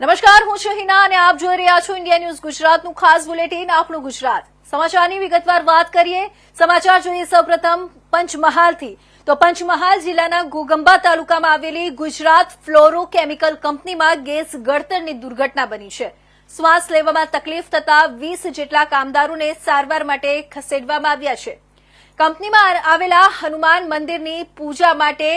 નમસ્કાર, હું છું હિના અને આપ જોઈ રહ્યા છો ઇન્ડિયા ન્યૂઝ ગુજરાતનું ખાસ બુલેટિન આપણું ગુજરાત। સમાચારની વિગતવાર વાત કરીએ। સમાચાર જોઈએ સૌપ્રથમ પંચમહાલથી। તો પંચમહાલ જિલ્લાના ઘોગંબા તાલુકામાં આવેલી ગુજરાત ફ્લોરોકેમિકલ કંપનીમાં ગેસ ગળતરની દુર્ઘટના બની છે। શ્વાસ લેવામાં તકલીફ થતા 20 જેટલા કામદારોને સારવાર માટે ખસેડવામાં આવ્યા છે। કંપનીમાં આવેલા હનુમાન મંદિરની પૂજા માટે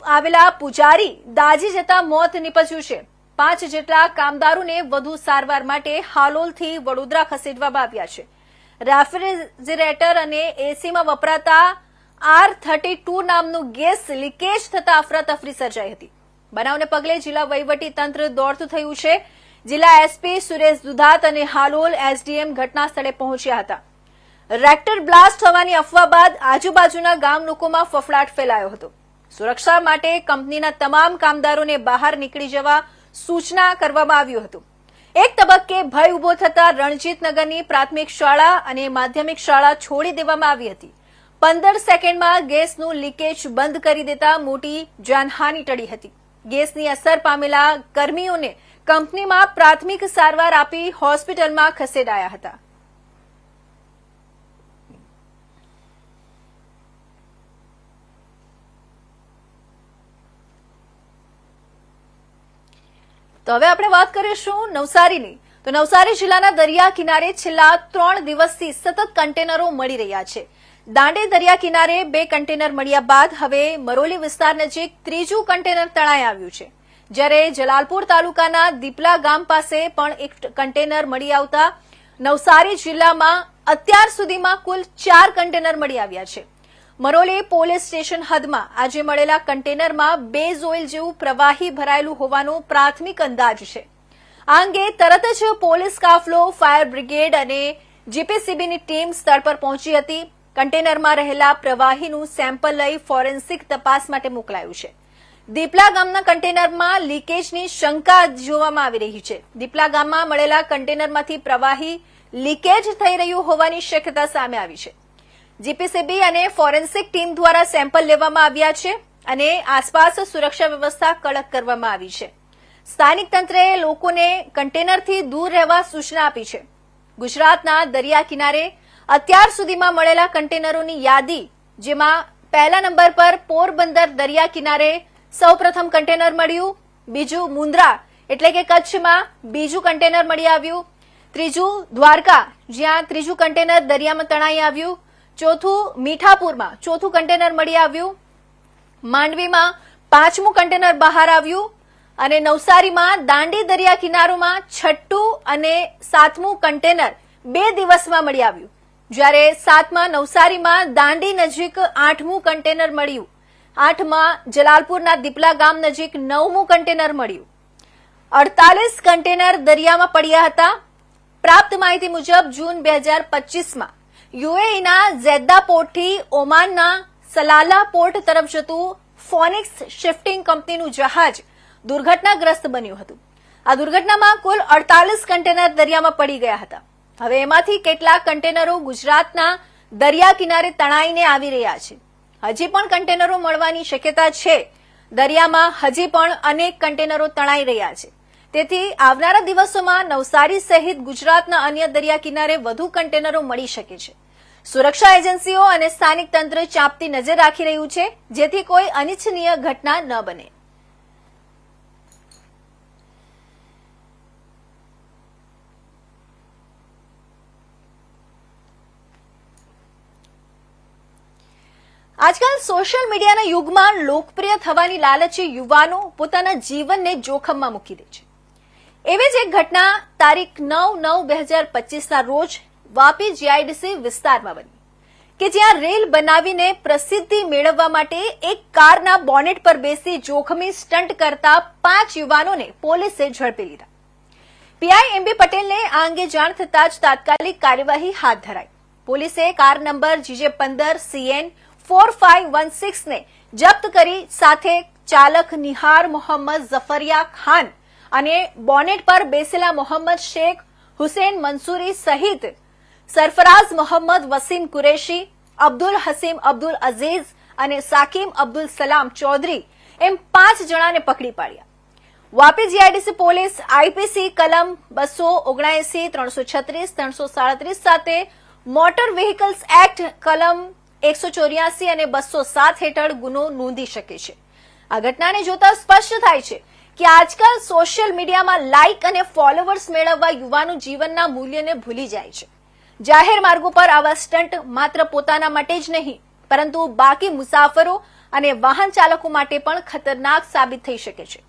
આવેલા પૂજારી દાઝી જતા મોત નીપજ્યું છે। 5 જેટલા કામદારોને વધુ સારવાર માટે હાલોલથી વડોદરા ખસેડવામાં આવ્યા છે। રેફ્રિજરેટર અને એસીમાં વપરાતા R32 નામનું ગેસ લીકેજ થતા અફરાતફરી સર્જાઈ હતી। બનાવને પગલે જિલ્લા વહીવટી તંત્ર દોડતું થયું છે। જિલ્લા એસપી સુરેશ દુધાત અને હાલોલ એસડીએમ ઘટના સ્થળે પહોંચ્યા હતા। રેક્ટર બ્લાસ્ટ થવાની અફવા બાદ આજુબાજુના ગામ લોકોમાં ફફડાટ ફેલાયો હતો। સુરક્ષા માટે કંપનીના તમામ કામદારોને બહાર નીકળી જવા સૂચના કરવામાં આવ્યું હતું। એક તબક્કે ભય ઉભો થતા રણજીતનગરની પ્રાથમિક શાળા અને માધ્યમિક શાળા છોડી દેવામાં આવી હતી। 15 સેકન્ડમાં ગેસનું લીકેજ બંધ કરી દેતા મોટી જાનહાનિ ટળી હતી। ગેસની અસર પામેલા કર્મીઓને કંપનીમાં પ્રાથમિક સારવાર આપી હોસ્પિટલમાં ખસેડાયા હતા। તો હવે આપણે વાત કરીશું નવસારીની। તો નવસારી જિલ્લાના દરિયા કિનારે છેલ્લા 3 દિવસથી સતત કન્ટેનરો મળી રહ્યા છે। દાંડી દરિયા કિનારે 2 કન્ટેનર મળ્યા બાદ હવે મરોલી વિસ્તાર નજીક ત્રીજું કન્ટેનર તણાઈ આવ્યું છે। જ્યારે જલાલપુર તાલુકાના દીપલા ગામ પાસે પણ એક કન્ટેનર મળી આવતા નવસારી જિલ્લામાં અત્યાર સુધીમાં કુલ 4 કન્ટેનર મળી આવ્યા છે। મરોલી પોલીસ સ્ટેશન હદમાં આજે મળેલા કન્ટેનરમાં બેઝ ઓઇલ જેવું પ્રવાહી ભરાયેલું હોવાનો પ્રાથમિક અંદાજ છે। આ અંગે તરત જ પોલીસ કાફલો, ફાયર બ્રિગેડ અને જીપીસીબીની ટીમ સ્થળ પર પહોંચી હતી। કન્ટેનરમાં રહેલા પ્રવાહીનું સેમ્પલ લઈ ફોરેન્સિક તપાસ માટે મોકલાયું છે। દીપલા ગામના કન્ટેનરમાં લીકેજની શંકા જોવામાં આવી રહી છે। દીપલા ગામમાં મળેલા કન્ટેનરમાંથી પ્રવાહી લીકેજ થઈ રહ્યું હોવાની શક્યતા સામે આવી છે। જીપીસીબી અને ફોરેન્સિક ટીમ દ્વારા સેમ્પલ લેવામાં આવ્યા છે અને આસપાસ સુરક્ષા વ્યવસ્થા કડક કરવામાં આવી છે। સ્થાનિક તંત્રએ લોકોને કન્ટેનરથી દૂર રહેવા સૂચના આપી છે। ગુજરાતના દરિયા કિનારે અત્યાર સુધીમાં મળેલા કન્ટેનરોની યાદી, જેમાં પહેલા નંબર પર પોરબંદર દરિયા કિનારે સૌપ્રથમ કન્ટેનર મળ્યું, બીજું મુન્દ્રા એટલે કે કચ્છમાં બીજું કન્ટેનર મળી આવ્યું, ત્રીજું દ્વારકા જ્યાં ત્રીજું કન્ટેનર દરિયામાં તણાઈ આવ્યું, ચોથું મીઠાપુરમાં ચોથું કન્ટેનર મળી આવ્યું, માંડવીમાં 5મું કન્ટેનર બહાર આવ્યું અને નવસારીમાં દાંડી દરિયા કિનારોમાં 6ઠું અને 7મું કન્ટેનર 2 દિવસમાં મળી આવ્યું। જ્યારે 7મા નવસારીમાં દાંડી નજીક 8મું કન્ટેનર મળ્યું, 8માં જલાલપુરના દીપલા ગામ નજીક 9મું કન્ટેનર મળ્યું। 48 કન્ટેનર દરિયામાં પડ્યા હતા। પ્રાપ્ત માહિતી મુજબ જૂન 2025માં યુએઈના ઝેદ્દા પોર્ટથી ઓમાનના સલાલા પોર્ટ તરફ જતું ફોનિક્સ શિફ્ટિંગ કંપનીનું જહાજ દુર્ઘટનાગ્રસ્ત બન્યું હતું। આ દુર્ઘટનામાં કુલ 48 કન્ટેનર દરિયામાં પડી ગયા હતા। હવે એમાંથી કેટલાક કન્ટેનરો ગુજરાતના દરિયા કિનારે તણાઈને આવી રહ્યા છે। હજી પણ કન્ટેનરો મળવાની શક્યતા છે। દરિયામાં હજી પણ અનેક કન્ટેનરો તણાઈ રહ્યા છે। તેથી આવનારા દિવસોમાં નવસારી સહિત ગુજરાતના અન્ય દરિયા કિનારે વધુ કન્ટેનરો મળી શકે છે। સુરક્ષા એજન્સીઓ અને સ્થાનિક તંત્ર ચાંપતી નજર રાખી રહ્યું છે, જેથી કોઈ અનિચ્છનીય ઘટના ન બને। આજકાલ સોશિયલ મીડિયાના યુગમાં લોકપ્રિય થવાની લાલચી યુવાનો પોતાના જીવનને જોખમમાં મૂકી દે છે। એવી જ એક ઘટના તારીખ 9/9/2025ના રોજ વાપી જીઆઈડીસી વિસ્તારમાં બની, કે જ્યાં રેલ બનાવીને પ્રસિદ્ધિ મેળવવા માટે એક કારના બોનેટ પર બેસી જોખમી સ્ટન્ટ કરતા 5 યુવાનોને પોલીસે ઝડપી લીધા। પીઆઈ એમબી પટેલને આ અંગે જાણ થતાં જ તાત્કાલિક કાર્યવાહી હાથ ધરાઈ। પોલીસે કાર નંબર GJ15 CN 4516 ને જપ્ત કરી સાથે ચાલક નિહાર મોહમ્મદ ઝફરિયા ખાન અને બોનેટ પર બેસેલા મોહમ્મદ શેખ હુસેન મંસૂરી સહિત સરફરાઝ મોહમ્મદ વસીમ કુરેશી, અબ્દુલ હસીમ અબ્દુલ અઝીઝ અને સાકીમ અબ્દુલ સલામ ચૌધરી એમ 5 જણાને પકડી પાડ્યા। વાપી જીઆઈડીસી પોલીસ આઈપીસી કલમ 279, 336, 337 સાથે મોટર વ્હીકલ્સ એક્ટ કલમ 184 અને 207 હેઠળ ગુનો નોંધી શકે છે. આ ઘટનાને જોતા સ્પષ્ટ થાય છે કે આજકાલ સોશિયલ મીડિયામાં લાઇક અને ફોલોવર્સ મેળવવા યુવાનો જીવનના મૂલ્યને ભૂલી જાય છે. જાહેર માર્ગો પર આવા સ્ટન્ટ માત્ર પોતાના માટે જ નહીં પરંતુ બાકી મુસાફરો અને વાહન ચાલકો માટે પણ ખતરનાક સાબિત થઈ શકે છે.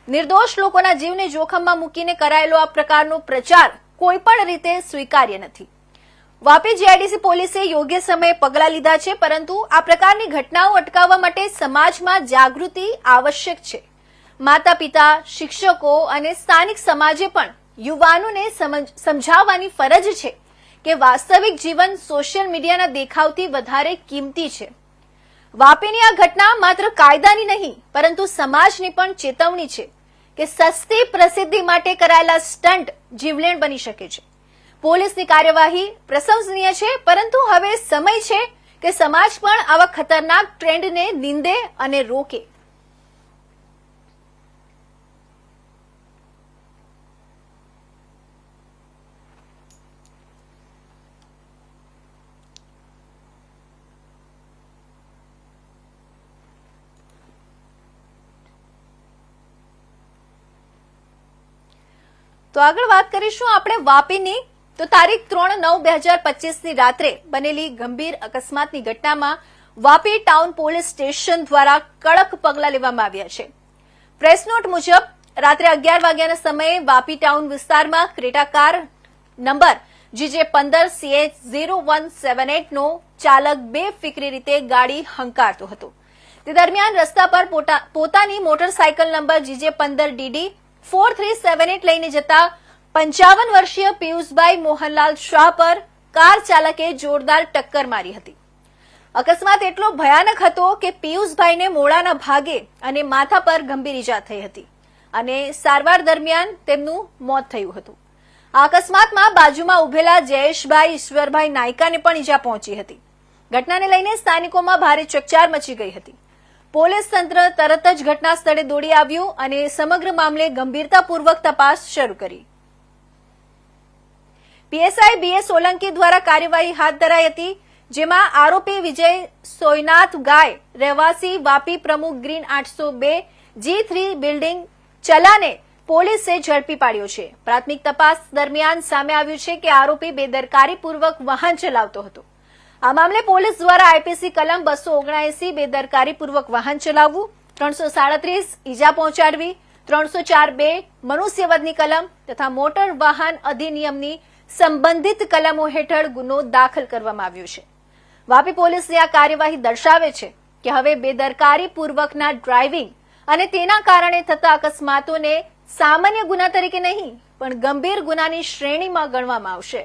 નિર્દોષ લોકોના જીવને જોખમમાં મૂકીને કરાયેલો આ પ્રકારનો પ્રચાર કોઈ પણ રીતે સ્વીકાર્ય નથી. વાપી જીઆઈડીસી પોલીસે યોગ્ય સમયે પગલાં લીધા છે, પરંતુ આ પ્રકારની ઘટનાઓ અટકાવવા માટે સમાજમાં જાગૃતિ આવશ્યક છે. માતા પિતા, શિક્ષકો અને સ્થાનિક સમાજે પણ યુવાનોને સમજાવવાની ફરજ છે કે વાસ્તવિક જીવન સોશિયલ મીડિયાના દેખાવથી વધારે કિંમતી છે. વાપીની આ ઘટના માત્ર કાયદાની નહીં પરંતુ સમાજની પણ ચેતવણી છે કે સસ્તી પ્રસિદ્ધિ માટે કરાયેલા સ્ટન્ટ જીવલેણ બની શકે છે. પોલીસની કાર્યવાહી પ્રશંસનીય છે, પરંતુ હવે સમય છે કે સમાજ પણ આવા ખતરનાક ટ્રેન્ડને નિંદે અને રોકે. તો આગળ વાત કરીશું આપણે વાપીની. તો તારીખ 3/9/2025ની રાત્રે બનેલી ગંભીર અકસ્માતની ઘટનામાં વાપી ટાઉન પોલીસ સ્ટેશન દ્વારા કડક પગલાં લેવામાં આવ્યા છે. પ્રેસ નોટ મુજબ રાત્રે 11 વાગ્યાના સમયે વાપી ટાઉન વિસ્તારમાં ક્રેટા કાર નંબર GJ15CH0178 નો ચાલક બેફિકરી રીતે ગાડી હંકારતો હતો. તે દરમિયાન રસ્તા પર પોતાની મોટરસાયકલ નંબર GJ15DD4378 લઈને જતા 55 વર્ષીય પિયુષભાઈ મોહનલાલ શાહ પર કાર ચાલકે જોરદાર ટક્કર મારી હતી. અકસ્માત એટલો ભયાનક હતો કે પિયુષભાઈને મોડાના ભાગે અને માથા પર ગંભીર ઈજા થઈ હતી અને સારવાર દરમિયાન તેમનું મોત થયું હતું. આ અકસ્માતમાં બાજુમાં ઉભેલા જયેશભાઈ ઈશ્વરભાઈ નાયકાને પણ ઈજા પહોંચી હતી. ઘટનાને લઈને સ્થાનિકોમાં ભારે ચકચાર મચી ગઈ હતી. પોલીસ તંત્ર તરત જ ઘટના સ્થળે દોડી આવ્યું અને સમગ્ર મામલે ગંભીરતાપૂર્વક તપાસ શરૂ કરી. પીએસઆઈ BS સોલંકી દ્વારા કાર્યવાહી હાથ ધરાઈ હતી, જેમાં આરોપી વિજય સોયનાથ ગાય રહેવાસી વાપી પ્રમુખ ગ્રીન 802 G3 બિલ્ડિંગ ચલાને પોલીસે ઝડપી પાડ્યો છે. પ્રાથમિક તપાસ દરમિયાન સામે આવ્યું છે કે આરોપી બેદરકારીપૂર્વક વાહન ચલાવતો હતો. આ મામલે પોલીસ દ્વારા આઈપીસી કલમ 279 બેદરકારીપૂર્વક વાહન ચલાવવું, 337 ઈજા પહોંચાડવી, 304(2) મનુષ્યવધની કલમ તથા મોટર વાહન અધિનિયમની સંબંધિત કલમો હેઠળ ગુનો દાખલ કરવામાં આવ્યો છે. વાપી પોલીસની આ કાર્યવાહી દર્શાવે છે કે હવે બેદરકારીપૂર્વકના ડ્રાઇવિંગ અને તેના કારણે થતા અકસ્માતોને સામાન્ય ગુના તરીકે નહીં પણ ગંભીર ગુનાની શ્રેણીમાં ગણવામાં આવશે.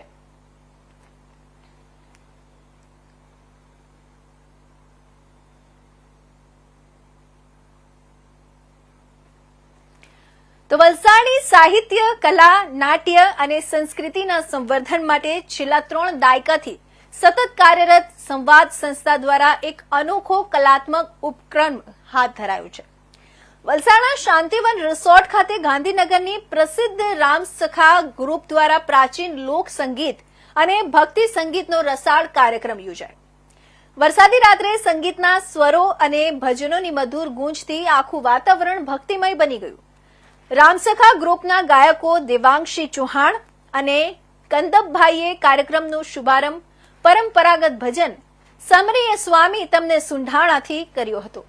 તો વલસાડની સાહિત્ય, કલા, નાટ્ય અને સંસ્કૃતિના સંવર્ધન માટે છેલ્લા 3 દાયકાથી સતત કાર્યરત સંવાદ સંસ્થા દ્વારા એક અનોખો કલાત્મક ઉપક્રમ હાથ ધરાયો છે. વલસાડના શાંતિવન રિસોર્ટ ખાતે ગાંધીનગરની પ્રસિદ્ધ રામસખા ગ્રુપ દ્વારા પ્રાચીન લોક સંગીત અને ભક્તિ સંગીતનો રસાળ કાર્યક્રમ યોજાયો. વરસાદી રાત્રે સંગીતના સ્વરો અને ભજનોની મધુર ગૂંજથી આખું વાતાવરણ ભક્તિમય બની ગયું. રામસખા ગ્રુપના ગાયકો દેવાંશી ચૌહાણ અને કંદપભાઈએ કાર્યક્રમનો શુભારંભ પરંપરાગત ભજન સમરીય સ્વામી તમને સુંઢાણાથી કર્યો હતો.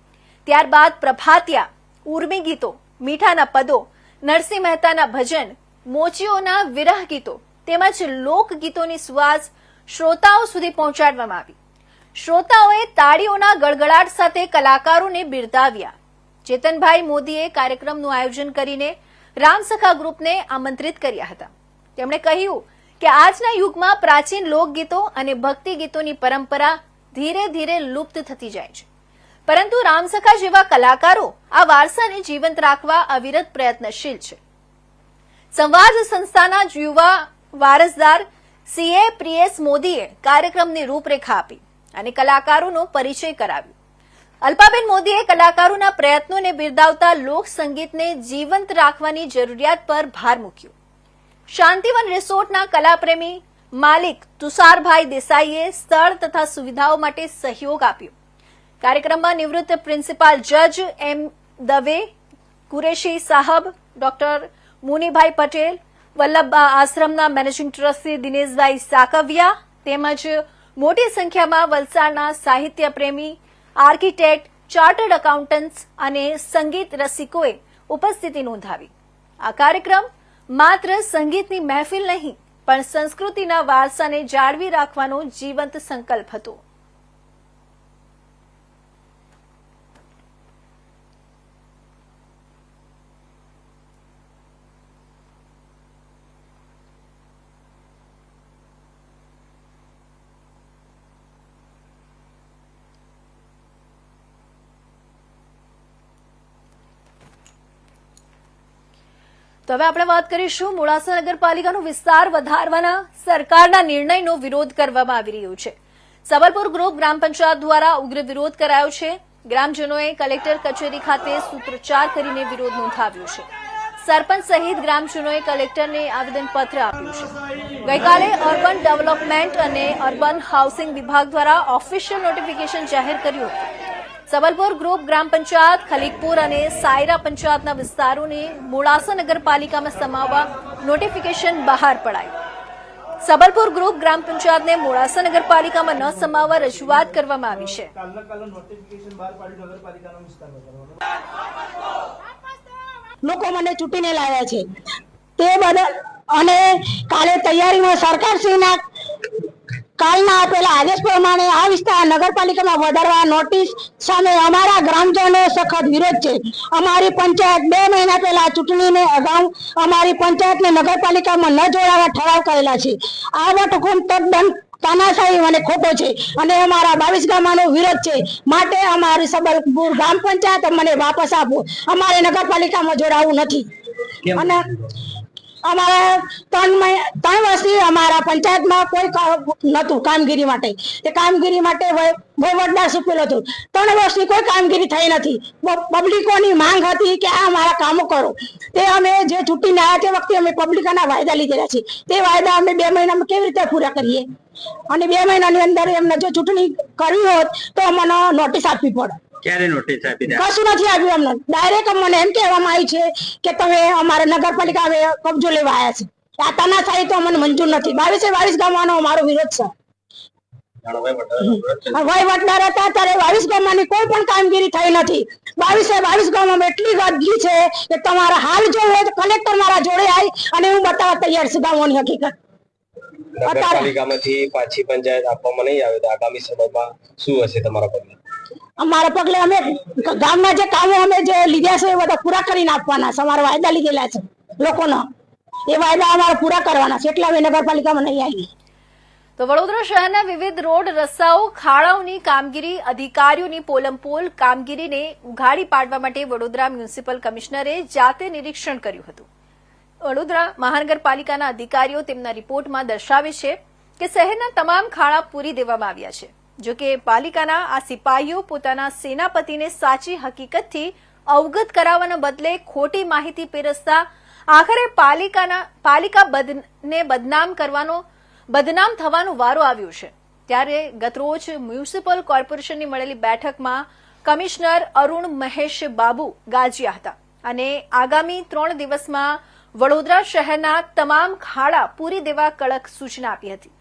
ત્યારબાદ પ્રભાતિયા, ઉર્મી ગીતો, મીઠાના પદો, નરસિંહ મહેતાના ભજન, મોચીઓના વિરહ ગીતો તેમજ લોકગીતોની સુવાસ શ્રોતાઓ સુધી પહોંચાડવામાં આવી. શ્રોતાઓએ તાળીઓના ગડગડાટ સાથે કલાકારોને બિરદાવ્યા. ચેતનભાઈ મોદીએ કાર્યક્રમનું આયોજન કરીને રામસખા ગ્રુપને આમંત્રિત કર્યા હતા. તેમણે કહ્યું કે આજના યુગમાં પ્રાચીન લોકગીતો અને ભક્તિ ગીતોની પરંપરા ધીરે ધીરે લુપ્ત થતી જાય છે, પરંતુ રામસખા જેવા કલાકારો આ વારસાને જીવંત રાખવા અવિરત પ્રયત્નશીલ છે. સંવાદ સંસ્થાના યુવા વારસદાર CA પ્રિયેશ મોદીએ કાર્યક્રમની રૂપરેખા આપી અને કલાકારોનો પરિચય કરાવ્યો. અલ્પાબેન મોદીએ કલાકારોના પ્રયત્નોને બિરદાવતા લોક સંગીતને જીવંત રાખવાની જરૂરિયાત પર ભાર મૂક્યો. શાંતિવન રિસોર્ટના કલાપ્રેમી માલિક તુષારભાઈ દેસાઈએ સ્થળ તથા સુવિધાઓ માટે સહયોગ આપ્યો. કાર્યક્રમમાં નિવૃત્ત પ્રિન્સિપાલ જજ એમ દવે, કુરેશી સાહબ, ડોક્ટર મુનીભાઈ પટેલ, વલ્લભબા આશ્રમના મેનેજિંગ ટ્રસ્ટી દિનેશભાઈ સાકવિયા તેમજ મોટી સંખ્યામાં વલસાડના સાહિત્ય પ્રેમી, આર્કિટેક્ટ, ચાર્ટર્ડ એકાઉન્ટન્ટ્સ અને સંગીત રસિકોએ ઉપસ્થિતિ નોંધાવી. આ કાર્યક્રમ માત્ર સંગીતની મહેફિલ નહીં પણ સંસ્કૃતિના વારસાને જાળવી રાખવાનો જીવંત સંકલ્પ હતો. તો હવે આપણે વાત કરીશું મોડાસા નગરપાલિકાનો વિસ્તાર વધારવાના સરકારના નિર્ણયનો વિરોધ કરવામાં આવી રહ્યો છે. સબલપુર ગ્રુપ ગ્રામ પંચાયત દ્વારા ઉગ્ર વિરોધ કરાયો છે. ગ્રામજનોએ કલેક્ટર કચેરી ખાતે સૂત્રોચ્ચાર કરીને વિરોધ નોંધાવ્યો છે. સરપંચ સહિત ગ્રામજનોએ કલેક્ટરને આવેદનપત્ર આપ્યું છે. ગઈકાલે અર્બન ડેવલપમેન્ટ અને અર્બન હાઉસિંગ વિભાગ દ્વારા ઓફિશિયલ નોટિફિકેશન જાહેર કર્યું હતું. સબલપુર ગ્રુપ ગ્રામ પંચાયત, ખલીકપુર અને સાયરા પંચાયતના વિસ્તારોને મોડાસા નગરપાલિકામાં સમાવવા નોટિફિકેશન બહાર પડાયું. સબલપુર ગ્રુપ ગ્રામ પંચાયતને મોડાસા નગરપાલિકામાં ન સમાવવા રજૂઆત કરવામાં આવી છે. લોકો મને ચૂંટીને લાવ્યા છે તે બદલ અને કાલે તૈયારીમાં સરકારશ્રીના કાલના આપેલા આદેશ પ્રમાણે આ વિસ્તાર નગરપાલિકામાં વધારવા નોટિસ સામે અમારા ગ્રામજનો સખત વિરોધ છે. અમારી પંચાયત 2 મહિના પહેલા ચૂંટણીને અગાઉ અમારી પંચાયતને નગરપાલિકામાં ન જોડાવા ઠરાવ કરેલા છે. આ વટહુકમ તદ્દન તાનાશાહી અને ખોટો છે અને અમારા 22 ગામનો વિરોધ છે. માટે અમારી સબલપુર ગ્રામ પંચાયત મને વાપસ આપો. અમારે નગરપાલિકામાં જોડાવું નથી. અને અમારા 3 વર્ષથી અમારા પંચાયતમાં કોઈ નતું કામગીરી માટે. તે કામગીરી માટે વહીવટદાર સુપેલો હતો. 3 વર્ષની કોઈ કામગીરી થઈ નથી. પબ્લિકોની માંગ હતી કે આ અમારા કામો કરો. તે અમે જે ચૂંટીને આવ્યા તે વખતે અમે પબ્લિકના વાયદા લીધેલા છે. તે વાયદા અમે 2 મહિનામાં કેવી રીતે પૂરા કરીએ? અને 2 મહિનાની અંદર એમને જો ચૂંટણી કરવી હોત તો અમને નોટિસ આપવી પડે. ક્યારે નોટિસ આપી? કશું નથી આપ્યું અમને. ડાયરેક્ટ અમને એમ કહેવામાં આવ્યું છે કે તમે અમારે નગરપાલિકા હવે કબજો લેવા આવ્યા છે. આ તાનાશાહી તો અમને મંજૂર નથી. 22 ગામનો અમારો વિરોધ છે. વહીવટદાર હતા ત્યારે 22 ગામની કોઈ પણ કામગીરી થઈ નથી. 22 ગામમાં એટલી ગંદકી છે કે તમારા હાલ જોવું હોય તો કલેક્ટર મારા જોડે આવી અને હું બતાવવા તૈયાર છું ગામોની હકીકત. નગરપાલિકામાંથી પાછી પંચાયત આપવામાં નહીં આવે તો આગામી સમયમાં શું હશે તમારા પગલે? અમારા પગલે અમે ગામના જે કામો અમે જે લીધા છે એ બધા પૂરા કરીને આપવાના છે. અમારા વાયદા લીધેલા છે લોકોના. એ વાયદા અમારે પૂરા કરવાના છે એટલે અમે નગરપાલિકામાં નહીં આવી. તો વડોદરા શહેરના વિવિધ રોડ, રસ્તાઓ, ખાડાઓની કામગીરી, અધિકારીઓની પોલમપોલ કામગીરીને ઉઘાડી પાડવા માટે વડોદરા મ્યુનિસિપલ કમિશનરે જાતે નિરીક્ષણ કર્યું હતું. વડોદરા મહાનગરપાલિકાના અધિકારીઓ તેમના રિપોર્ટમાં દર્શાવે છે કે શહેરના તમામ ખાડા પૂરી દેવામાં આવ્યા છે. જો કે પાલિકાના આ સિપાહીઓ પોતાના સેનાપતિને સાચી હકીકતથી અવગત કરાવવાના બદલે ખોટી માહિતી પીરસતા આખરે પાલિકા બદનામ થવાનો વારો આવ્યો છે. ત્યારે ગતરોજ મ્યુનિસિપલ કોર્પોરેશનની મળેલી બેઠકમાં કમિશનર અરુણ મહેશ બાબુ ગાજ્યા હતા અને આગામી 3 દિવસમાં વડોદરા શહેરના તમામ ખાડા પૂરી દેવા કડક સૂચના આપી હતી.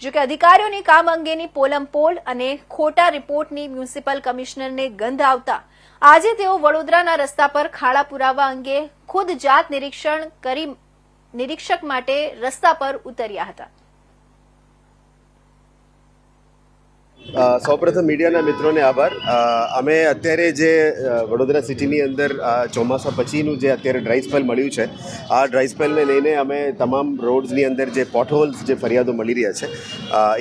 જોકે અધિકારીઓની કામ અંગેની પોલમપોલ અને ખોટા રિપોર્ટની મ્યુનિસિપલ કમિશનરને ગંધ આવતા આજે તેઓ વડોદરાના રસ્તા પર ખાડા પુરાવા અંગે ખુદ જાત નિરીક્ષણ કરી નિરીક્ષક માટે રસ્તા પર ઉતર્યા હતા. સૌપ્રથમ મીડિયાના મિત્રોને આભાર. અમે અત્યારે જે વડોદરા સિટીની અંદર ચોમાસા પછીનું જે અત્યારે ડ્રાય સ્પેલ મળ્યું છે, આ ડ્રાય સ્પેલને લઈને અમે તમામ રોડ્સની અંદર જે પોટહોલ્સ જે ફરિયાદો મળી રહ્યા છે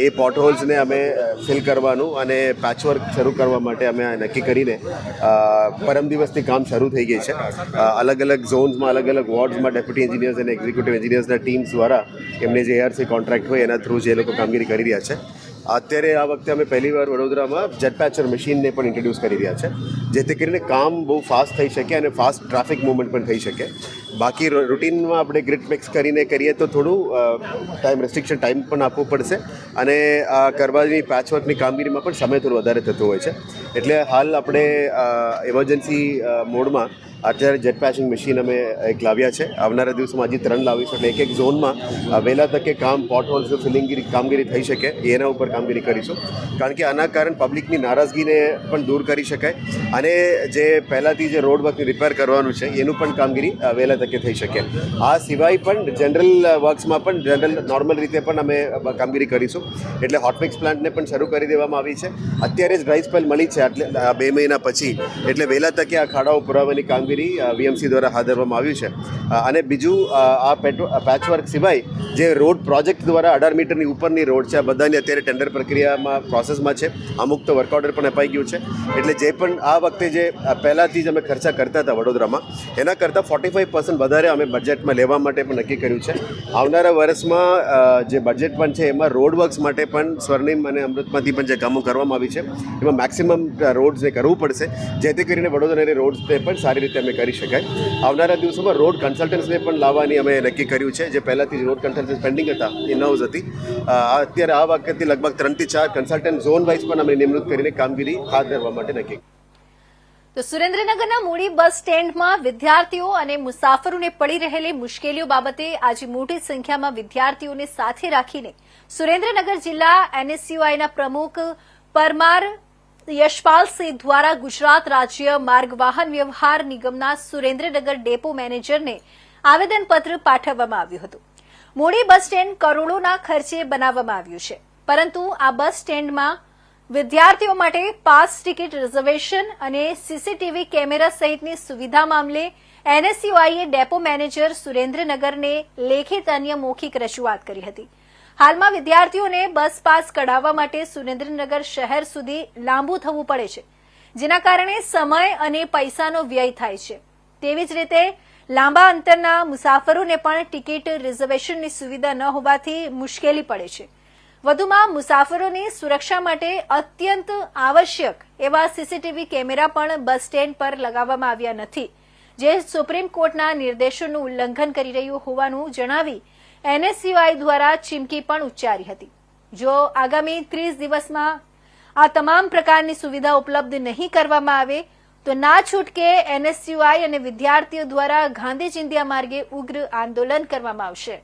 એ પોટહોલ્સને અમે ફિલ કરવાનું અને પેચવર્ક શરૂ કરવા માટે અમે નક્કી કરીને પરમ દિવસથી કામ શરૂ થઈ ગઈ છે. અલગ અલગ ઝોન્સમાં, અલગ અલગ વોર્ડ્સમાં ડેપ્યુટી એન્જિનિયર્સ અને એક્ઝિક્યુટિવ એન્જિનિયર્સના ટીમ્સ દ્વારા એમને જે ARC કોન્ટ્રાક્ટ હોય એના થ્રુ જે લોકો કામગીરી કરી રહ્યા છે. અત્યારે આ વખતે અમે પહેલીવાર વડોદરામાં જેટ પેચર મશીનને પણ ઇન્ટ્રોડ્યુસ કરી રહ્યા છે, જેથી કરીને કામ બહુ ફાસ્ટ થઈ શકે અને ફાસ્ટ ટ્રાફિક મૂવમેન્ટ પણ થઈ શકે. બાકી રૂટીનમાં આપણે ગ્રીડ મિક્સ કરીને કરીએ તો થોડું ટાઈમ પણ આપવું પડશે અને આ કરવાની પેચવર્કની કામગીરીમાં પણ સમય થોડો વધારે થતો હોય છે. એટલે હાલ આપણે ઇમરજન્સી મોડમાં અત્યારે જેટ પેચિંગ મશીન અમે એક લાવ્યા છે. આવનારા દિવસમાં હજી 3 લાવીશું, એટલે એક ઝોનમાં વહેલા તકે કામ પોટ હોલ્સ ફિલિંગની કામગીરી થઈ શકે એના ઉપર કામગીરી કરીશું, કારણ કે આના કારણે પબ્લિકની નારાજગીને પણ દૂર કરી શકાય અને જે પહેલાંથી જે રોડ વર્કની રિપેર કરવાનું છે એનું પણ કામગીરી વહેલા તકે થઈ શકે. આ સિવાય પણ જનરલ વર્ક્સમાં પણ નોર્મલ રીતે પણ અમે કામગીરી કરીશું. એટલે હોટમિક્સ પ્લાન્ટને પણ શરૂ કરી દેવામાં આવી છે. અત્યારે જ ડ્રાય સ્પેલ મળી છે એટલે 2 મહિના પછી, એટલે વહેલા તકે આ ખાડાઓ પુરાવાની કામગીરી વીએમસી દ્વારા હાથ ધરવામાં આવ્યું છે. અને બીજું આ પેચવર્ક સિવાય જે રોડ પ્રોજેક્ટ દ્વારા 18 મીટરની ઉપરની રોડ છે, આ બધાની અત્યારે ટેન્ડર પ્રક્રિયામાં પ્રોસેસમાં છે. અમુક તો વર્ક ઓર્ડર પણ અપાઈ ગયું છે. એટલે જે પણ આ વખતે જે પહેલાંથી જ અમે ખર્ચા કરતા હતા વડોદરામાં, એના કરતાં 45% વધારે અમે બજેટમાં લેવા માટે પણ નક્કી કર્યું છે. આવનારા વર્ષમાં જે બજેટ પણ છે એમાં રોડ વર્ક્સ માટે પણ સ્વર્ણિમ અને અમૃતમાંથી પણ જે કામો કરવામાં આવી છે એમાં મેક્સિમમ રોડ્સને કરવું પડશે, જેથી કરીને વડોદરાની રોડ્સને પણ સારી રીતે અમે કરી શકાય. આવનારા દિવસોમાં રોડ કન્સલ્ટન્ટ્સને પણ લાવવાની અમે નક્કી કર્યું છે. જે પહેલાંથી જ રોડ કન્સલ્ટન્સ પેન્ડિંગ હતા એ નવઝ હતી, અત્યારે આ વખતે લગભગ 3 થી 4 કન્સલ્ટન્ટ ઝોન વાઇઝ પણ અમે નિમણૂક કરીને કામગીરી હાથ ધરવા માટે નક્કી. તો સુરેન્દ્રનગરના મૂડી બસ સ્ટેન્ડમાં વિદ્યાર્થીઓ અને મુસાફરોને પડી રહેલી મુશ્કેલીઓ બાબતે આજે મોટી સંખ્યામાં વિદ્યાર્થીઓને સાથે રાખીને સુરેન્દ્રનગર જિલ્લા એનએસયુઆઈના પ્રમુખ પરમાર યશપાલસિંહ દ્વારા ગુજરાત રાજ્ય માર્ગ વાહન વ્યવહાર નિગમના સુરેન્દ્રનગર ડેપો મેનેજરને આવેદનપત્ર પાઠવવામાં આવ્યું હતું. મૂડી બસ સ્ટેન્ડ કરોડોના ખર્ચે બનાવવામાં આવ્યું છે, પરંતુ આ બસ સ્ટેન્ડમાં વિદ્યાર્થીઓ માટે પાસ ટિકિટ રિઝર્વેશન અને સીસીટીવી કેમેરા સહિતની સુવિધા મામલે એનએસયુઆઈએ ડેપો મેનેજર સુરેન્દ્રનગરને લેખિત અન્ય મૌખિક રજૂઆત કરી હતી. હાલમાં વિદ્યાર્થીઓને બસ પાસ કઢાવવા માટે સુરેન્દ્રનગર શહેર સુધી લાંબુ થવું પડે છે, જેના કારણે સમય અને પૈસાનો વ્યય થાય છે. તેવી જ રીતે લાંબા અંતરના મુસાફરોને પણ ટિકિટ રિઝર્વેશનની સુવિધા ન હોવાથી મુશ્કેલી પડે છે. વધુમાં મુસાફરોની સુરક્ષા માટે અત્યંત આવશ્યક એવા સીસીટીવી કેમેરા પણ બસ સ્ટેન્ડ પર લગાવવામાં આવ્યા નથી, જે સુપ્રીમ કોર્ટના નિર્દેશોનું ઉલ્લંઘન કરી રહ્યું હોવાનું જણાવી એનએસયુઆઈ દ્વારા ચીમકી પણ ઉચ્ચારી હતી. જો આગામી 30 દિવસમાં આ તમામ પ્રકારની સુવિધા ઉપલબ્ધ નહીં કરવામાં આવે તો ના છૂટકે એનએસયુઆઈ અને વિદ્યાર્થીઓ દ્વારા ગાંધી ચિંધ્યા માર્ગે ઉગ્ર આંદોલન કરવામાં આવશે.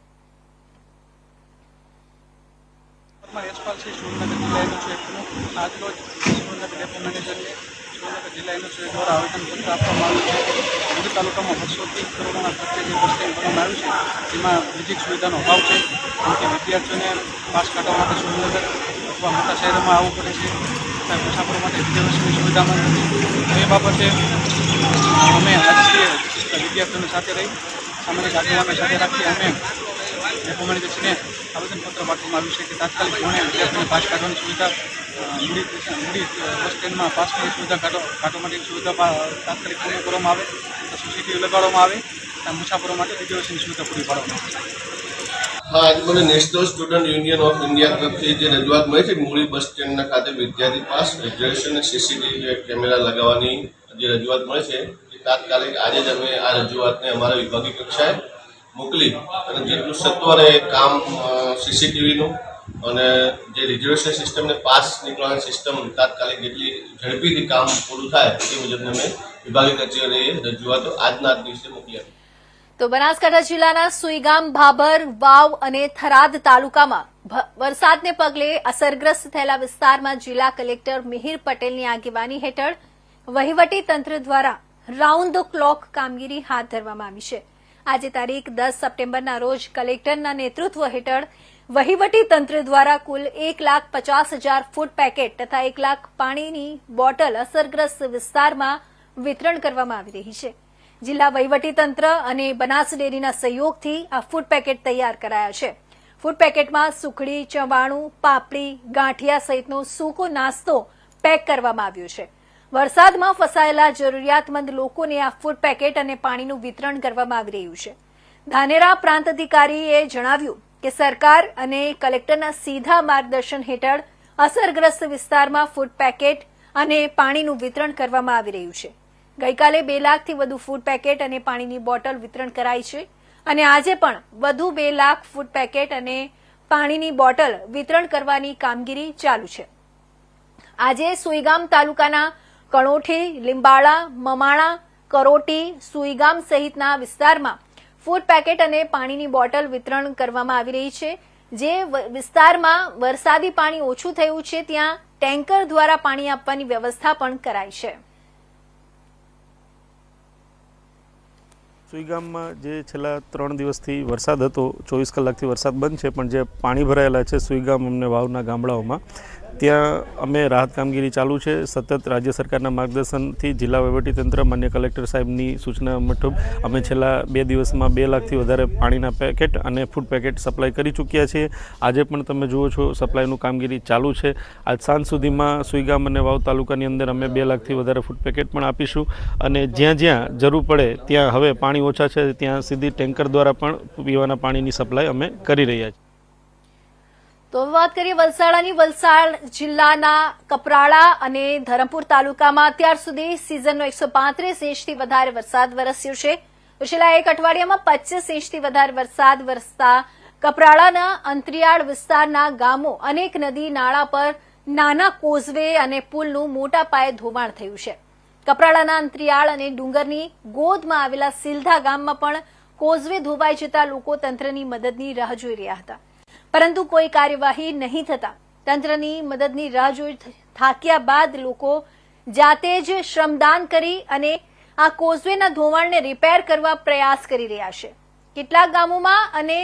યશપાલસિંહ સુરેન્દ્રનગર જિલ્લા એનએસયુઆઈ આજરોજ સુરેન્દ્રનગર ડેપો મેનેજરને સુરેન્દ્રનગર જિલ્લા એનએસયુઆઈ દ્વારા આવેદનપત્ર આપવામાં આવ્યું છે. મૂડી તાલુકામાં વર્ષોથી કરોડોના ખર્ચે જે બસ સ્ટેન્ડ બનાવવામાં આવ્યું છે તેમાં બીજી સુવિધાનો અભાવ છે, જેમ કે વિદ્યાર્થીઓને પાસ કાઢવા માટે સુરેન્દ્રનગર અથવા મોટા શહેરોમાં આવવું પડે છે, તથા મુસાફરો માટે રિઝર્વેશનની સુવિધા મળે છે. એ બાબતે અમે આજથી વિદ્યાર્થીઓને સાથે રહી સામાજિક આગેવાનો સાથે રાખી અમે ડેપો મેનેજરને આવેદનપત્ર પાઠવવામાં આવ્યું છે કે તાત્કાલિક ધોરણે વિદ્યાર્થીઓને પાસ કાઢવાની સુવિધા મૂડી બસ સ્ટેન્ડમાં પાસની સુવિધા કાઢવા માટેની સુવિધા તાત્કાલિક પૂર્ણ કરવામાં આવે, સીસીટીવી લગાડવામાં આવે અને મુસાફરો માટે રિઝર્વેશનની સુવિધા પૂરી પાડવામાં આવે. હા, આજે મને national student union of India તરફથી જે રજૂઆત મળી છે મૂડી બસ સ્ટેન્ડના ખાતે વિદ્યાર્થી પાસ રિઝર્વેશન અને સીસીટીવી કેમેરા લગાવવાની જે રજૂઆત મળી છે એ તાત્કાલિક આજે જ અમે આ રજૂઆતને અમારા વિભાગીય કક્ષાએ મોકલી અને જેટલું સત્વરે કામ સીસીટીવીનું અને જે રિઝર્વેશન સિસ્ટમ ને પાસ નીકળવાની સિસ્ટમ તાત્કાલિક જેટલી ઝડપીથી કામ પૂરું થાય તે મુજબ અમે વિભાગીય કચેરીએ રજૂઆતો આજના દિવસે મોકલી આપી. તો બનાસકાંઠા જિલ્લાના સુઈગામ, ભાભર, વાવ અને થરાદ તાલુકામાં વરસાદને પગલે અસરગ્રસ્ત થયેલા વિસ્તારમાં જિલ્લા કલેક્ટર મિહિર પટેલની આગેવાની હેઠળ વહીવટી તંત્ર દ્વારા રાઉન્ડ ધ ક્લોક કામગીરી હાથ ધરવામાં આવી છે. આજે તારીખ 10 સપ્ટેમ્બરના રોજ કલેક્ટરના નેતૃત્વ હેઠળ વહીવટી તંત્ર દ્વારા કુલ 1,50,000 ફૂડ પેકેટ તથા 1 લાખ પાણીની બોટલ અસરગ્રસ્ત વિસ્તારમાં વિતરણ કરવામાં આવી રહી છે. જિલ્લા વહીવટી તંત્ર અને બનાસ ડેરીના સહયોગથી આ ફૂડ પેકેટ તૈયાર કરાયા છે. ફૂડ પેકેટમાં સુખડી, ચવાણું, પાપડી, ગાંઠિયા સહિતનો સૂકો નાસ્તો પેક કરવામાં આવ્યો છે. વરસાદમાં ફસાયેલા જરૂરિયાતમંદ લોકોને આ ફૂડ પેકેટ અને પાણીનું વિતરણ કરવામાં આવી રહ્યું છે. ધાનેરા પ્રાંત અધિકારીએ જણાવ્યું કે સરકાર અને કલેક્ટરના સીધા માર્ગદર્શન હેઠળ અસરગ્રસ્ત વિસ્તારમાં ફૂડ પેકેટ અને પાણીનું વિતરણ કરવામાં આવી રહ્યું છે. ગઈકાલે 2 લાખથી વધુ ફૂડ પેકેટ અને પાણીની બોટલ વિતરણ કરાઈ છે અને આજે પણ વધુ 2 લાખ ફૂડ પેકેટ અને પાણીની બોટલ વિતરણ કરવાની કામગીરી ચાલુ છે. આજે સુઈગામ તાલુકાના કણોઠી, લીંબાળા, મમાણા, કરોટી, સુઈગામ સહિતના વિસ્તારમાં ફૂડ પેકેટ અને પાણીની બોટલ વિતરણ કરવામાં આવી રહી છે. જે વિસ્તારમાં વરસાદી પાણી ઓછું થયું છે ત્યાં ટેન્કર દ્વારા પાણી આપવાની વ્યવસ્થા પણ કરાઈ છે. સુઈગામમાં જે છેલ્લા 3 દિવસથી વરસાદ હતો, 24 કલાકથી વરસાદ બંધ છે, પણ જે પાણી ભરાયેલા છે સુઈગામ અમને વાવના ગામડાઓમાં, ત્યાં અમે રાહત કામગીરી ચાલુ છે. સતત રાજ્ય સરકારના માર્ગદર્શનથી જિલ્લા વહીવટીતંત્ર, માન્ય કલેક્ટર સાહેબની સૂચના મુજબ અમે છેલ્લા 2 દિવસમાં 2 લાખથી વધારે પાણીના પેકેટ અને ફૂડ પેકેટ સપ્લાય કરી ચૂક્યા છીએ. આજે પણ તમે જુઓ છો સપ્લાયનું કામગીરી ચાલુ છે. આજ સાંજ સુધીમાં સુઈગામ અને વાવ તાલુકાની અંદર અમે 2 લાખથી વધારે ફૂડ પેકેટ પણ આપીશું અને જ્યાં જ્યાં જરૂર પડે ત્યાં હવે પાણી ઓછા છે ત્યાં સીધી ટેન્કર દ્વારા પણ પીવાના પાણીની સપ્લાય અમે કરી રહ્યા છીએ. તો વાત કરીએ વલસાડની. વલસાડ જિલ્લાના કપરાડા અને ધરમપુર તાલુકામાં અત્યાર સુધી સિઝનનો 135 ઇંચથી વધારે વરસાદ વરસ્યો છે. છેલ્લા 1 અઠવાડિયામાં 25 ઇંચથી વધારે વરસાદ વરસતા કપરાડાના અંતરિયાળ વિસ્તારના ગામો, અનેક નદી નાળા પર નાના કોઝવે અને પુલનું મોટા પાયે ધોવાણ થયું છે. કપરાડાના અંતરિયાળ અને ડુંગરની ગોદમાં આવેલા સિલધા ગામમાં પણ કોઝવે ધોવાઈ જતા લોકો તંત્રની મદદની રાહ જોઈ રહ્યા હતા, પરંતુ કોઈ કાર્યવાહી નહીં થતા તંત્રની મદદની રાહ જોઈ થાક્યા બાદ લોકો જાતે જ શ્રમદાન કરી અને આ કોઝવેના ધોવાણને રિપેર કરવા પ્રયાસ કરી રહ્યા છે. કેટલાક ગામોમાં અને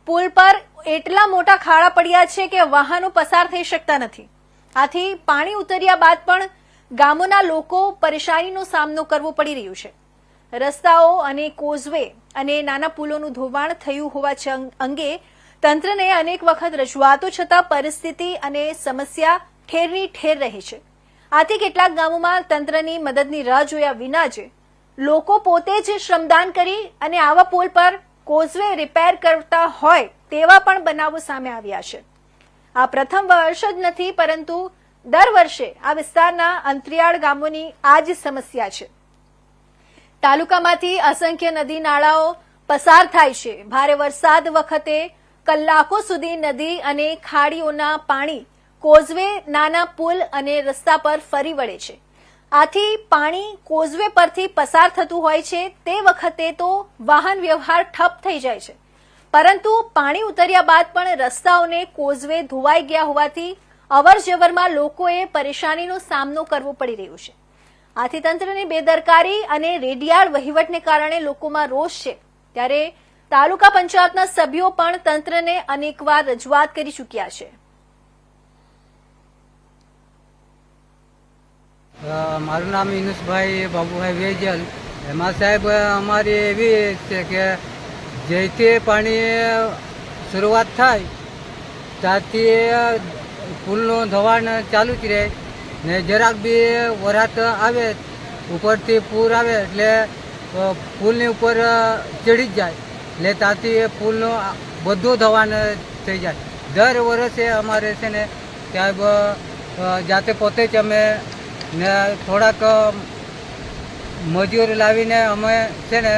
પુલ પર એટલા મોટા ખાડા પડ્યા છે કે વાહનો પસાર થઈ શકતા નથી. આથી પાણી ઉતર્યા બાદ પણ ગામોના લોકો પરેશાનીનો સામનો કરવો પડી રહ્યો છે. રસ્તાઓ અને કોઝવે અને નાના પુલોનું ધોવાણ થયું હોવા અંગે તંત્રને અનેક વખત રજૂઆતો છતાં પરિસ્થિતિ અને સમસ્યા ઠેરની ઠેર રહી છે. આથી કેટલાક ગામોમાં તંત્રની મદદની રાહ જોયા વિના જ લોકો પોતે જ શ્રમદાન કરી અને આવા પુલ પર કોઝવે રિપેર કરતા હોય તેવા પણ બનાવો સામે આવ્યા છે. આ પ્રથમ વર્ષ જ નથી, પરંતુ દર વર્ષે આ વિસ્તારના અંતરિયાળ ગામોની આ જ સમસ્યા છે. તાલુકામાંથી અસંખ્ય નદી નાળાઓ પસાર થાય છે. ભારે વરસાદ વખતે કલાકો સુધી નદી અને ખાડીઓના પાણી કોઝવે, નાના પુલ અને રસ્તા પર ફરી વળે છે. આથી પાણી કોઝવે પરથી પસાર થતું હોય છે તે વખતે તો વાહન વ્યવહાર ઠપ થઈ જાય છે, પરંતુ પાણી ઉતર્યા બાદ પણ રસ્તાઓને કોઝવે ધોવાઈ ગયા હોવાથી અવરજવરમાં લોકોએ પરેશાનીનો સામનો કરવો પડી રહ્યો છે. આથી તંત્રની બેદરકારી અને રેડિયાળ વહીવટને કારણે લોકોમાં રોષ છે. ત્યારે તાલુકા પંચાયતના સભ્યો પણ તંત્રને અનેકવાર રજૂઆત કરી ચૂક્યા છે. મારું નામ ઇનુસભાઈ બાબુભાઈ વેજલ. એમાં સાહેબ અમારી એવી છે કે જેથી પાણી શરૂઆત થાય ત્યાંથી પુલનું ધોવાણ ચાલુ જ રહે ને જરાક બી વરાત આવે, ઉપરથી પૂર આવે એટલે પુલની ઉપર ચડી જ જાય, એટલે ત્યાંથી પુલનું બધું ધોવાણ થઈ જાય. દર વર્ષે અમારે છે ને સાહેબ જાતે પોતે જ અમે ને થોડાક મજૂર લાવીને અમે છે ને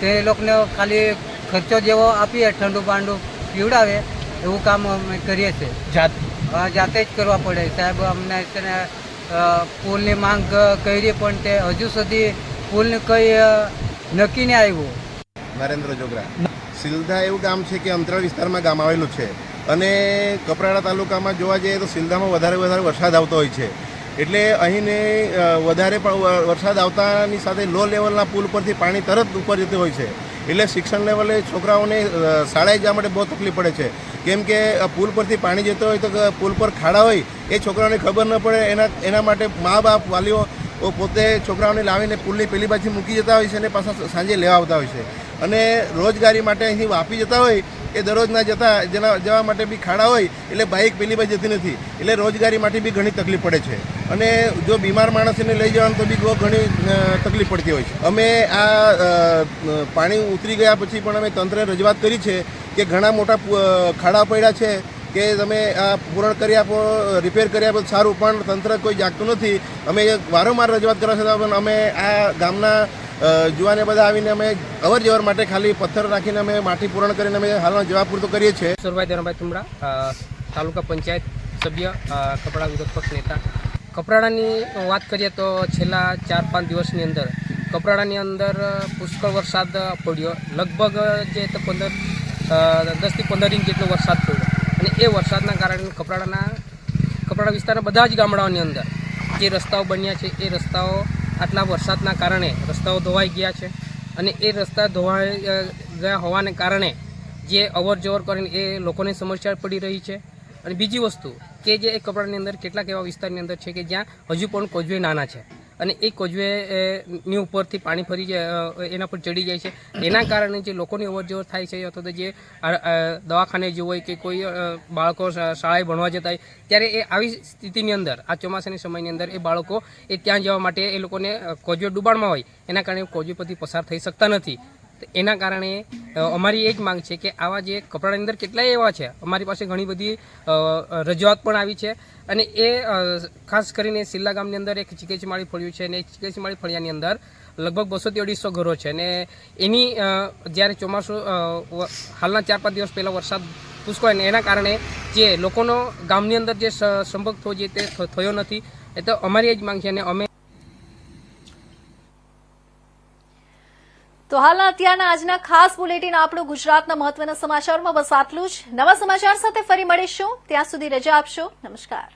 તે લોકોને ખાલી ખર્ચો જેવો આપીએ, ઠંડુ પાંડુ પીવડાવે એવું કામ અમે કરીએ છીએ. જાતે જ કરવા પડે સાહેબ. અમને છે ને પુલની માંગ કરી પણ તે હજુ સુધી પુલને કંઈ નક્કી નહીં આવ્યું. નરેન્દ્ર જોગરા. સિલધા એવું ગામ છે કે અંતરાળ વિસ્તારમાં ગામ આવેલું છે અને કપરાડા તાલુકામાં જોવા જઈએ તો સિલધામાં વધારે વરસાદ આવતો હોય છે. એટલે અહીંને વધારે વરસાદ આવતાની સાથે લો લેવલના પુલ પરથી પાણી તરત ઉપર જતું હોય છે. એટલે શિક્ષણ લેવલે છોકરાઓને શાળાએ જવા માટે બહુ તકલીફ પડે છે, કેમ કે પુલ પરથી પાણી જતો હોય તો પુલ પર ખાડા હોય એ છોકરાઓને ખબર ન પડે. એના માટે મા બાપ વાલીઓ પોતે છોકરાઓને લાવીને પુલની પેલી બાજુ મૂકી જતા હોય છે અને પાછા સાંજે લેવા આવતા હોય છે. અને રોજગારી માટે અહીંથી વાપી જતા હોય એ દરરોજના જવા માટે બી ખાડા હોય એટલે બાઇક પેલી બાજુ જતી નથી, એટલે રોજગારી માટે બી ઘણી તકલીફ પડે છે. અને જો બીમાર માણસને લઈ જવાનું તો બી બહુ ઘણી તકલીફ પડતી હોય છે. અમે આ પાણી ઉતરી ગયા પછી પણ અમે તંત્રને રજૂઆત કરી છે કે ઘણા મોટા ખાડા પડ્યા છે કે તમે આ પૂરણ કરી આપો, રિપેર કરી આપો સારું, પણ તંત્ર કોઈ જાગતું નથી. અમે વારંવાર રજૂઆત કરવા છતાં પણ અમે આ ગામના જુવાને બધા આવીને અમે અવર જવર માટે ખાલી પથ્થર રાખીને અમે માટી પૂરણ કરીને અમે હાલનો જવાબ પૂરતો કરીએ છીએ. ઈશ્વરભાઈ ધરમભાઈ તુમડા, તાલુકા પંચાયત સભ્ય, કપરાડા વિરોધ પક્ષ નેતા. કપરાડાની વાત કરીએ તો છેલ્લા 4-5 દિવસની અંદર કપરાડાની અંદર પુષ્કળ વરસાદ પડ્યો. લગભગ જે 10 થી 15 ઇંચ જેટલો વરસાદ પડ્યો અને એ વરસાદના કારણે કપરાડા વિસ્તારના બધા જ ગામડાઓની અંદર જે રસ્તાઓ બન્યા છે એ રસ્તાઓ આટલા વરસાદના કારણે રસ્તાઓ ધોવાઈ ગયા છે અને એ રસ્તા ધોવાઈ ગયા હોવાને કારણે જે અવર જવર કરીને એ લોકોને સમસ્યા પડી રહી છે. અને બીજી વસ્તુ કે જે એ કપરાડાની અંદર કેટલાક એવા વિસ્તારની અંદર છે કે જ્યાં હજુ પણ કોઝવે નાના છે અને એ કોઝવેની ઉપરથી પાણી ફરી જાય, એના પર ચડી જાય છે. એના કારણે જે લોકોની અવર જવર થાય છે અથવા તો જે દવાખાને જવું હોય કે કોઈ બાળકો શાળાએ ભણવા જતા હોય ત્યારે એ આવી સ્થિતિની અંદર આ ચોમાસાની સમયની અંદર એ બાળકો એ ત્યાં જવા માટે એ લોકોને કોઝવે ડૂબાણમાં હોય એના કારણે કોઝવે પરથી પસાર થઈ શકતા નથી. એના કારણે અમારી એ જ માંગ છે કે આવા જે કપરાડાની અંદર કેટલાય એવા છે, અમારી પાસે ઘણી બધી રજૂઆત પણ આવી છે અને એ ખાસ કરીને સિલ્લા ગામની અંદર એક ચીકેચીમાળી ફળિયું છે અને એ ચીકેચીમાળી ફળિયાની અંદર લગભગ 200-250 ઘરો છે અને એની જ્યારે ચોમાસું હાલના 4-5 દિવસ પહેલાં વરસાદ પુષ્કળ અને એના કારણે જે લોકોનો ગામની અંદર જે સંપર્ક થયો છે તે થયો નથી. એ તો અમારી એ જ માંગ છે અને અમે તો હાલના અત્યારના આજના ખાસ બુલેટિન આપણું ગુજરાતના મહત્વના સમાચારમાં બસ આટલું જ. નવા સમાચાર સાથે ફરી મળીશું. ત્યાં સુધી રજા આપશો. નમસ્કાર.